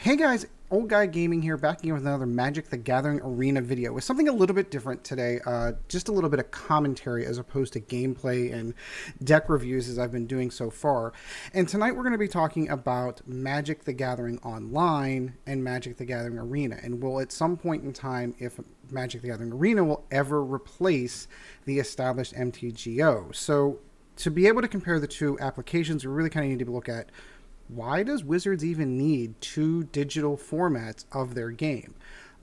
Hey guys, Old Guy Gaming here, back again with another Magic the Gathering Arena video with something a little bit different today. Just a little bit of commentary as opposed to gameplay and deck reviews as I've been doing so far. And tonight we're going to be talking about Magic the Gathering Online and Magic the Gathering Arena. And will at some point in time, if Magic the Gathering Arena will ever replace the established MTGO. So to be able to compare the two applications, we really kind of need to look at why does Wizards even need two digital formats of their game?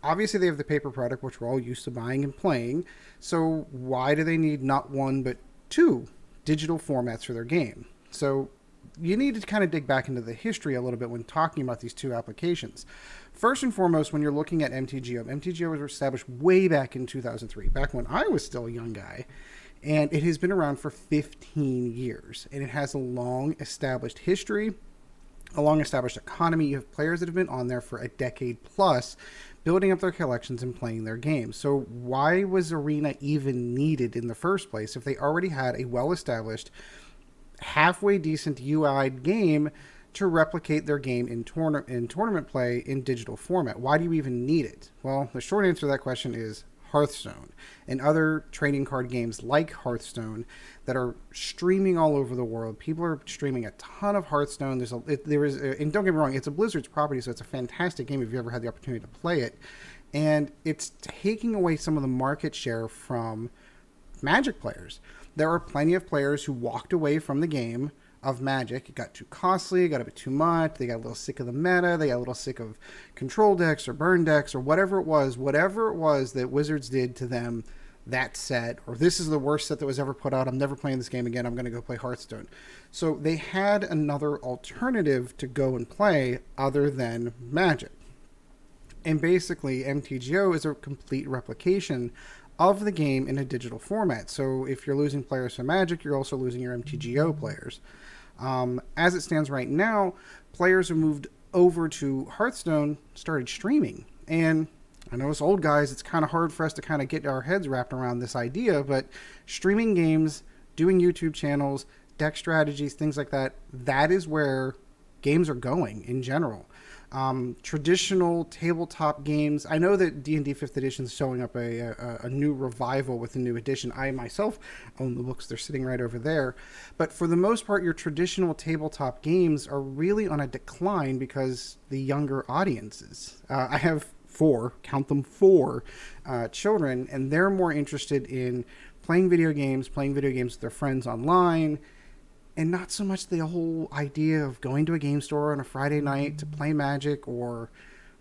Obviously, they have the paper product, which we're all used to buying and playing. So why do they need not one, but two digital formats for their game? So you need to kind of dig back into the history a little bit when talking about these two applications. First and foremost, when you're looking at MTGO, MTGO was established way back in 2003, back when I was still a young guy. And it has been around for 15 years. And it has a long established history, a long-established economy. You have players that have been on there for a decade plus, building up their collections and playing their games. So why was Arena even needed in the first place if they already had a well-established, halfway decent UI'd game to replicate their game in tournament play in digital format? Why do you even need it? Well, the short answer to that question is Hearthstone and other trading card games like Hearthstone that are streaming all over the world. People are streaming a ton of Hearthstone. And don't get me wrong, it's a Blizzard's property, so it's a fantastic game if you ever had the opportunity to play it. And it's taking away some of the market share from Magic players. There are plenty of players who walked away from the game of Magic. It got too costly, it got a bit too much, they got a little sick of the meta, they got a little sick of control decks or burn decks or whatever it was that Wizards did to them that set, or this is the worst set that was ever put out, I'm never playing this game again, I'm going to go play Hearthstone. So they had another alternative to go and play other than Magic. And basically MTGO is a complete replication of the game in a digital format. So if you're losing players to Magic, you're also losing your MTGO players. As it stands right now, players who moved over to Hearthstone started streaming. And I know us old guys, it's kind of hard for us to kind of get our heads wrapped around this idea, but streaming games, doing YouTube channels, deck strategies, things like that, that is where games are going in general. Traditional tabletop games, I know that D&D 5th edition is showing up a new revival with a new edition. I myself own the books, they're sitting right over there. But for the most part, your traditional tabletop games are really on a decline because the younger audiences. I have count them four children, and they're more interested in playing video games with their friends online, and not so much the whole idea of going to a game store on a Friday night to play Magic or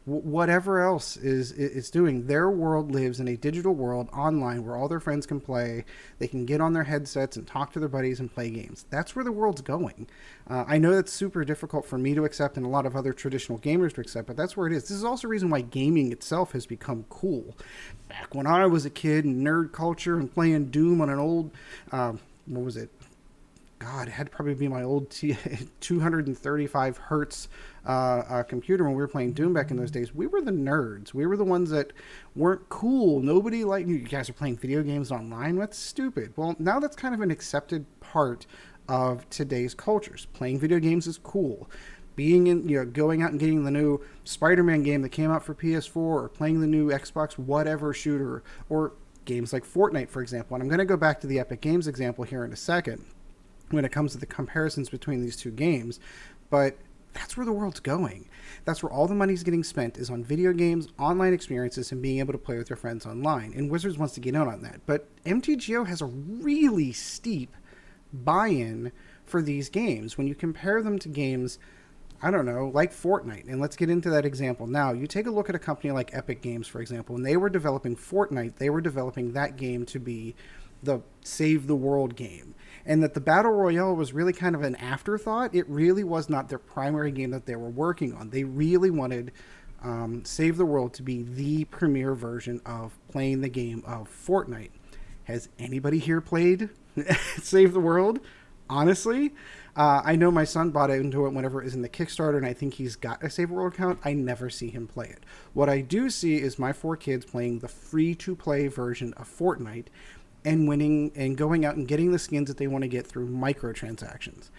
whatever else is doing. Their world lives in a digital world online where all their friends can play. They can get on their headsets and talk to their buddies and play games. That's where the world's going. I know that's super difficult for me to accept and a lot of other traditional gamers to accept, but that's where it is. This is also a reason why gaming itself has become cool. Back when I was a kid in nerd culture and playing Doom on an old, what was it? God, it had to probably be my old 235 hertz computer when we were playing Doom back in those days. We were the nerds. We were the ones that weren't cool. Nobody liked you guys are playing video games online. That's stupid. Well, now that's kind of an accepted part of today's cultures. Playing video games is cool. Being in, going out and getting the new Spider-Man game that came out for PS4, or playing the new Xbox whatever shooter, or games like Fortnite, for example. And I'm going to go back to the Epic Games example here in a second when it comes to the comparisons between these two games, but that's where the world's going. That's where all the money's getting spent, is on video games, online experiences, and being able to play with your friends online. And Wizards wants to get in on that. But MTGO has a really steep buy-in for these games. When you compare them to games, I don't know, like Fortnite, and let's get into that example now. You take a look at a company like Epic Games, for example. When they were developing Fortnite, they were developing that game to be the save the world game, and that the battle royale was really kind of an afterthought. It really was not their primary game that they were working on. They really wanted Save the World to be the premier version of playing the game of Fortnite. Has anybody here played Save the World? Honestly, I know my son bought into it whenever it was in the Kickstarter, and I think he's got a Save the World account. I never see him play it. What I do see is my four kids playing the free-to-play version of Fortnite and winning and going out and getting the skins that they want to get through microtransactions.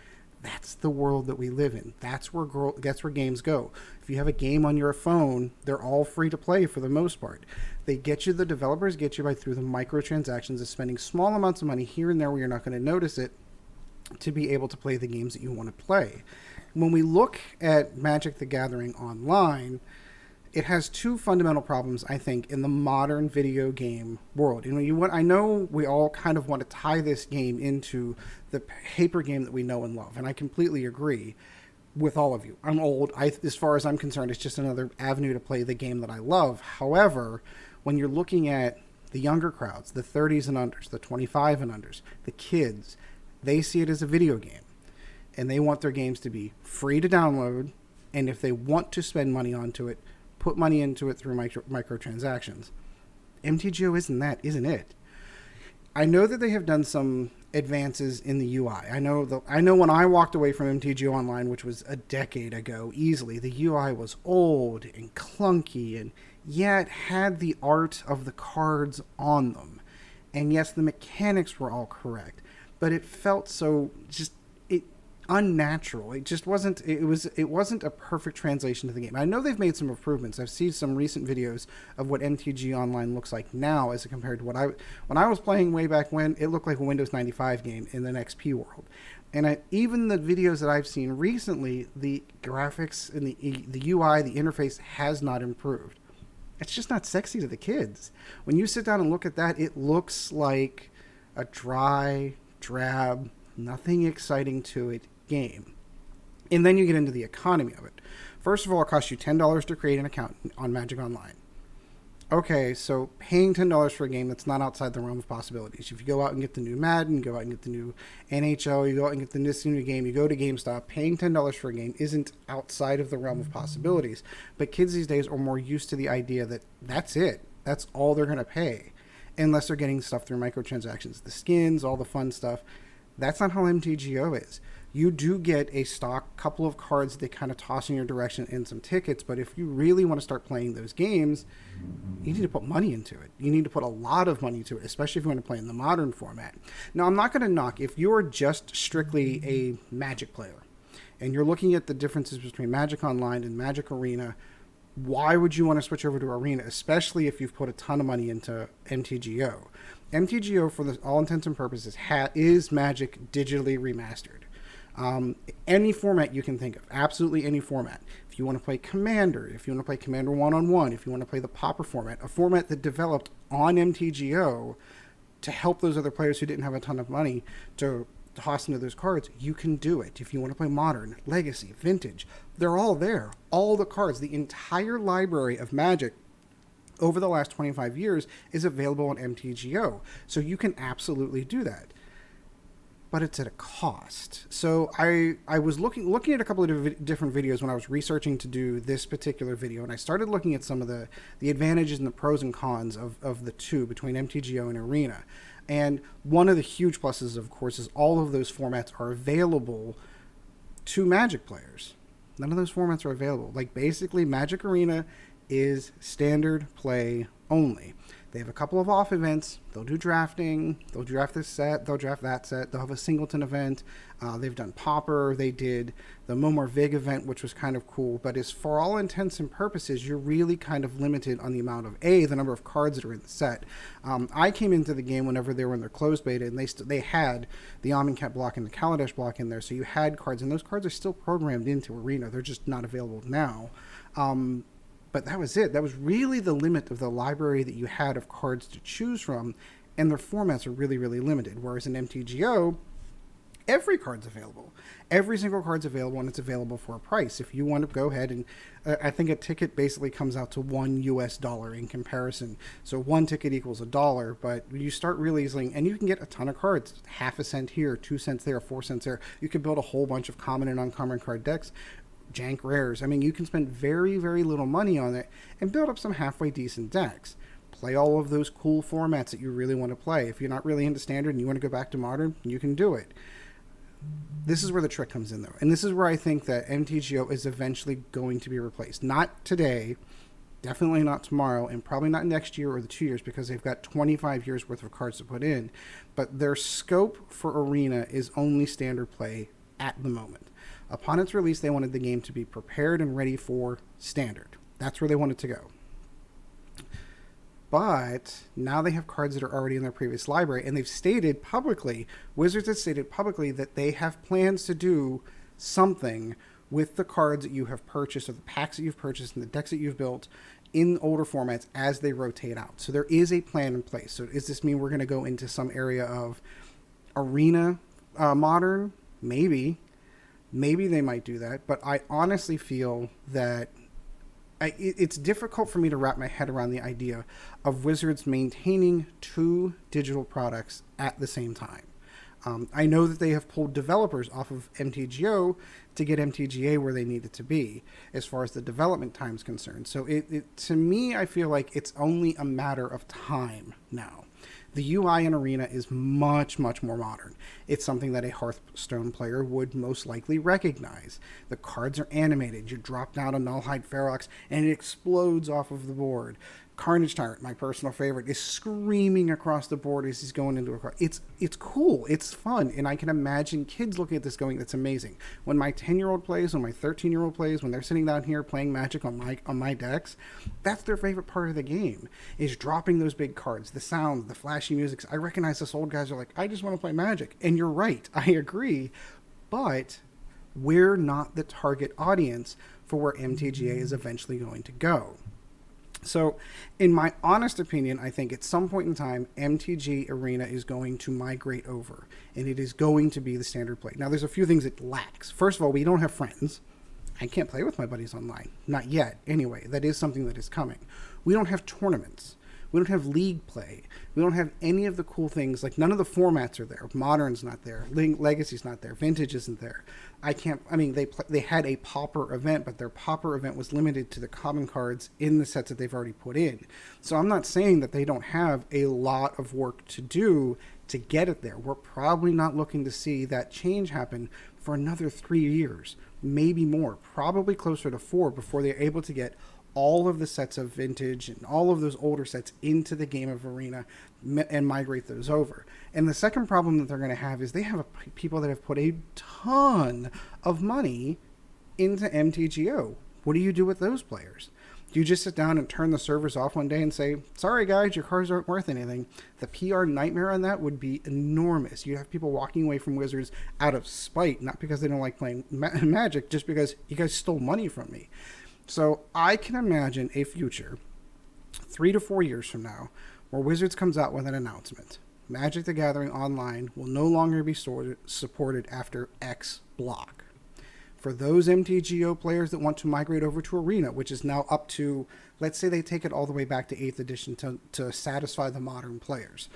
That's the world that we live in. That's where games go. If you have a game on your phone, they're all free to play for the most part. The developers get you by through the microtransactions of spending small amounts of money here and there where you're not going to notice it to be able to play the games that you want to play. When we look at Magic the Gathering Online, it has two fundamental problems, I think, in the modern video game world. I know we all kind of want to tie this game into the paper game that we know and love, and I completely agree with all of you. I'm old. As far as I'm concerned, it's just another avenue to play the game that I love. However, when you're looking at the younger crowds, the 30s and unders, the 25 and unders, the kids, they see it as a video game, and they want their games to be free to download, and if they want to spend money onto it, put money into it through microtransactions. MTGO isn't it? I know that they have done some advances in the UI. I know when I walked away from MTGO Online, which was a decade ago, easily, the UI was old and clunky, and yet had the art of the cards on them. And yes, the mechanics were all correct, but it felt so just unnatural. It just wasn't. It wasn't a perfect translation to the game. I know they've made some improvements. I've seen some recent videos of what MTG Online looks like now as compared to when I was playing way back when. It looked like a Windows 95 game in an XP world. And even the videos that I've seen recently, the graphics and the UI, the interface has not improved. It's just not sexy to the kids. When you sit down and look at that, it looks like a dry, drab, nothing exciting to it game. And then you get into the economy of it. First of all, it costs you $10 to create an account on Magic Online. Okay, so paying $10 for a game that's not outside the realm of possibilities. If you go out and get the new Madden, you go out and get the new NHL, you go out and get this new game, you go to GameStop, paying $10 for a game isn't outside of the realm of possibilities. But kids these days are more used to the idea that that's it. That's all they're going to pay. Unless they're getting stuff through microtransactions, the skins, all the fun stuff. That's not how MTGO is. You do get a stock couple of cards that they kind of toss in your direction and some tickets, but if you really want to start playing those games, you need to put money into it. You need to put a lot of money into it, especially if you want to play in the modern format. Now, I'm not going to knock if you're just strictly a Magic player and you're looking at the differences between Magic Online and Magic Arena. Why would you want to switch over to Arena, especially if you've put a ton of money into MTGO? MTGO, for all intents and purposes, is Magic digitally remastered. Any format you can think of, absolutely any format. If you want to play Commander, if you want to play Commander 1-on-1, if you want to play the Pauper format, a format that developed on MTGO to help those other players who didn't have a ton of money to toss into those cards, you can do it. If you want to play Modern, Legacy, Vintage, they're all there. All the cards, the entire library of Magic over the last 25 years is available on MTGO. So you can absolutely do that. But it's at a cost. So I was looking at a couple of different videos when I was researching to do this particular video, and I started looking at some of the advantages and the pros and cons of the two between MTGO and Arena. And one of the huge pluses, of course, is all of those formats are available to Magic players. None of those formats are available. Like, basically, Magic Arena is standard play only. They have a couple of off events. They'll do drafting. They'll draft this set. They'll draft that set. They'll have a singleton event. They've done Pauper. They did the Momor Vig event, which was kind of cool. But as for all intents and purposes, you're really kind of limited on the amount of, the number of cards that are in the set. I came into the game whenever they were in their closed beta, and they had the Amonkhet block and the Kaladesh block in there. So you had cards, and those cards are still programmed into Arena. They're just not available now. But that was it. That was really the limit of the library that you had of cards to choose from, and their formats are really, really limited. Whereas in MTGO, every card's available. Every single card's available, and it's available for a price. If you want to go ahead and, I think a ticket basically comes out to $1 in comparison. So one ticket equals $1, but you start realizing, and you can get a ton of cards, half a cent here, 2 cents there, 4 cents there. You can build a whole bunch of common and uncommon card decks. Jank rares. I mean, you can spend very, very little money on it and build up some halfway decent decks. Play all of those cool formats that you really want to play. If you're not really into Standard and you want to go back to Modern, you can do it. This is where the trick comes in, though. And this is where I think that MTGO is eventually going to be replaced. Not today, definitely not tomorrow, and probably not next year or the 2 years, because they've got 25 years worth of cards to put in. But their scope for Arena is only Standard play at the moment. Upon its release, they wanted the game to be prepared and ready for standard. That's where they wanted to go. But now they have cards that are already in their previous library, and they've stated publicly, Wizards has stated publicly that they have plans to do something with the cards that you have purchased, or the packs that you've purchased, and the decks that you've built in older formats as they rotate out. So there is a plan in place. So does this mean we're going to go into some area of Arena Modern? Maybe. Maybe they might do that. But I honestly feel that it's difficult for me to wrap my head around the idea of Wizards maintaining two digital products at the same time. I know that they have pulled developers off of MTGO to get MTGA where they need it to be as far as the development time is concerned. So to me, I feel like it's only a matter of time now. The UI in Arena is much, much more modern. It's something that a Hearthstone player would most likely recognize. The cards are animated. You drop down a Nullhide Ferox and it explodes off of the board. Carnage Tyrant, my personal favorite, is screaming across the board as he's going into a card. It's cool. It's fun. And I can imagine kids looking at this going, that's amazing. When my 10-year-old plays, when my 13-year-old plays, when they're sitting down here playing Magic on my decks, that's their favorite part of the game, is dropping those big cards, the sounds, the flashy music. I recognize us old guys are like, I just want to play Magic. And you're right. I agree. But we're not the target audience for where MTGA is eventually going to go. So, in my honest opinion, I think at some point in time, MTG Arena is going to migrate over, and it is going to be the standard play. Now, there's a few things it lacks. First of all, we don't have friends. I can't play with my buddies online. Not yet. Anyway, that is something that is coming. We don't have tournaments. We don't have league play. We don't have any of the cool things. Like, none of the formats are there. Modern's not there. Legacy's not there. Vintage isn't there. They had a Pauper event, but their Pauper event was limited to the common cards in the sets that they've already put in. So I'm not saying that they don't have a lot of work to do to get it there. We're probably not looking to see that change happen for another 3 years, maybe more, probably closer to 4 before they're able to get all of the sets of Vintage and all of those older sets into the game of Arena and migrate those over. And the second problem that they're going to have is they have people that have put a ton of money into MTGO. What do you do with those players? Do you just sit down and turn the servers off one day and say, sorry guys, your cards aren't worth anything? The PR nightmare on that would be enormous. You have people walking away from Wizards out of spite, not because they don't like playing Magic, just because you guys stole money from me. So I can imagine a future, 3 to 4 years from now, where Wizards comes out with an announcement. Magic the Gathering Online will no longer be supported after X block. For those MTGO players that want to migrate over to Arena, which is now up to, let's say they take it all the way back to 8th edition to satisfy the modern players.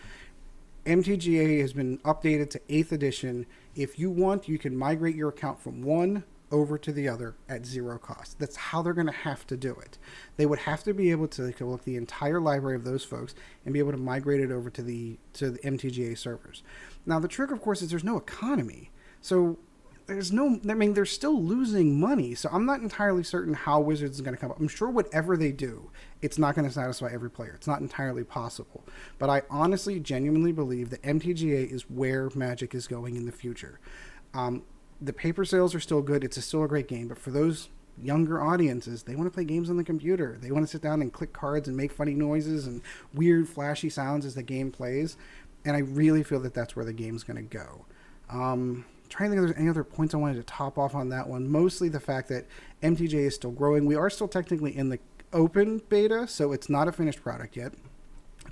MTGA has been updated to 8th edition. If you want, you can migrate your account from one over to the other at 0 cost. That's how they're going to have to do it. They would have to be able to look the entire library of those folks and be able to migrate it over to the MTGA servers. Now, the trick, of course, is there's no economy. So they're still losing money. So I'm not entirely certain how Wizards is going to come up. I'm sure whatever they do, it's not going to satisfy every player. It's not entirely possible. But I honestly, genuinely believe that MTGA is where Magic is going in the future. The paper sales are still good. It's still a great game. But for those younger audiences, they want to play games on the computer. They want to sit down and click cards and make funny noises and weird flashy sounds as the game plays. And I really feel that that's where the game's going to go. Trying to think if there's any other points I wanted to top off on that one. Mostly the fact that MTJ is still growing. We are still technically in the open beta, so it's not a finished product yet.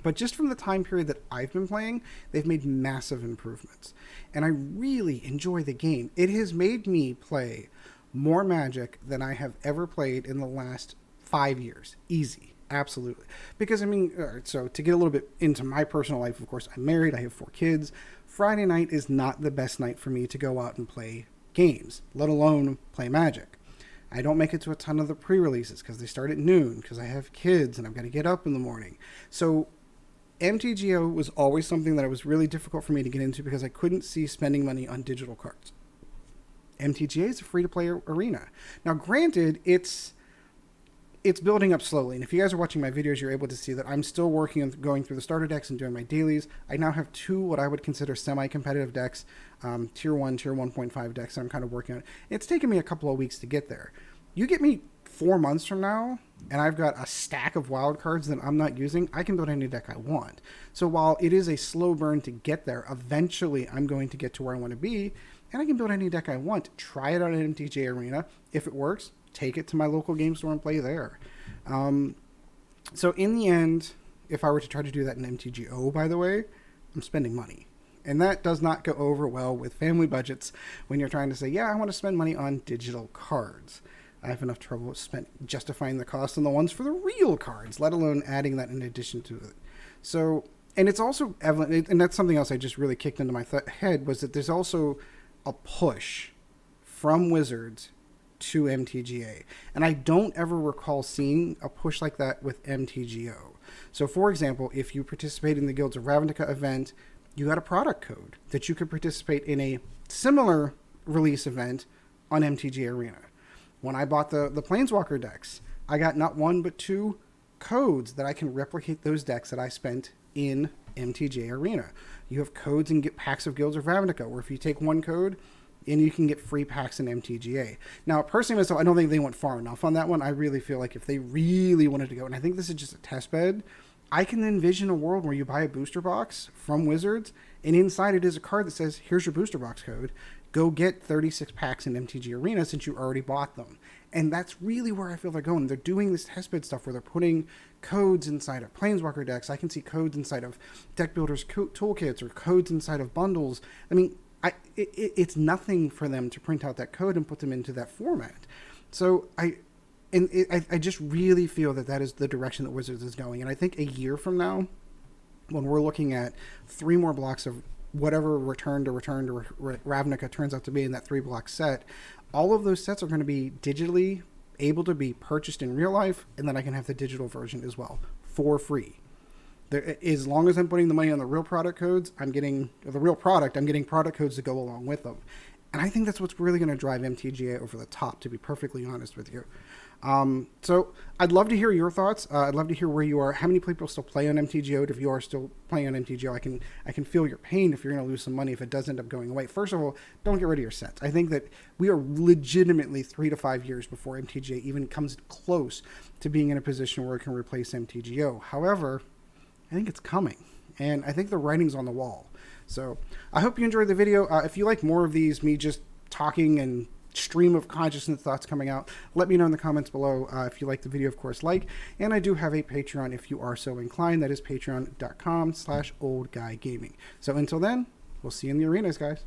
But just from the time period that I've been playing, they've made massive improvements. And I really enjoy the game. It has made me play more Magic than I have ever played in the last 5 years. Easy. Absolutely. Because, all right, so to get a little bit into my personal life, of course, I'm married. I have 4 kids. Friday night is not the best night for me to go out and play games, let alone play Magic. I don't make it to a ton of the pre-releases because they start at noon because I have kids and I've got to get up in the morning. So MTGO was always something that it was really difficult for me to get into because I couldn't see spending money on digital cards. MTGA is a free-to-play arena. Now, granted, it's it's building up slowly. And if you guys are watching my videos, you're able to see that I'm still working on going through the starter decks and doing my dailies. I now have 2 what I would consider semi-competitive decks, tier 1, tier 1.5 decks that I'm kind of working on. It's taken me a couple of weeks to get there. You get me 4 months from now, and I've got a stack of wild cards that I'm not using, I can build any deck I want. So while it is a slow burn to get there, eventually I'm going to get to where I want to be, and I can build any deck I want. Try it out at MTG Arena. If it works, take it to my local game store and play there. So in the end, if I were to try to do that in MTGO, by the way, I'm spending money. And that does not go over well with family budgets when you're trying to say, yeah, I want to spend money on digital cards. I have enough trouble justifying the cost on the ones for the real cards, let alone adding that in addition to it. So, and it's also evident, and that's something else I just really kicked into my head, was that there's also a push from Wizards to MTGA. And I don't ever recall seeing a push like that with MTGO. So for example, if you participate in the Guilds of Ravnica event, you got a product code that you could participate in a similar release event on MTG Arena. When I bought the Planeswalker decks, I got not 1 but 2 codes that I can replicate those decks that I spent in MTG Arena. You have codes and get packs of Guilds of Ravnica, where if you take 1 code, and you can get free packs in MTGA. Now, personally myself, I don't think they went far enough on that one. I really feel like if they really wanted to go, and I think this is just a test bed, I can envision a world where you buy a booster box from Wizards, and inside it is a card that says, here's your booster box code. Go get 36 packs in MTG Arena since you already bought them. And that's really where I feel they're going. They're doing this testbed stuff where they're putting codes inside of Planeswalker decks. I can see codes inside of deck builders toolkits or codes inside of bundles. I mean, it's nothing for them to print out that code and put them into that format. So I just really feel that is the direction that Wizards is going. And I think a year from now, when we're looking at 3 more blocks of whatever Return to Ravnica turns out to be in that 3-block set, all of those sets are going to be digitally able to be purchased in real life, and then I can have the digital version as well for free. As long as I'm putting the money on the real product codes, I'm getting product codes to go along with them. And I think that's what's really going to drive MTGA over the top, to be perfectly honest with you. So I'd love to hear your thoughts. I'd love to hear where you are. How many people still play on MTGO? If you are still playing on MTGO, I can feel your pain if you're going to lose some money if it does end up going away. First of all, don't get rid of your sets. I think that we are legitimately 3 to 5 years before MTGA even comes close to being in a position where it can replace MTGO. However, I think it's coming, and I think the writing's on the wall. So I hope you enjoyed the video. If you like more of these, me just talking and stream of consciousness thoughts coming out, let me know in the comments below. If you like the video, of course, like. And I do have a Patreon if you are so inclined. That is patreon.com/oldguygaming. So until then, we'll see you in the arenas, guys.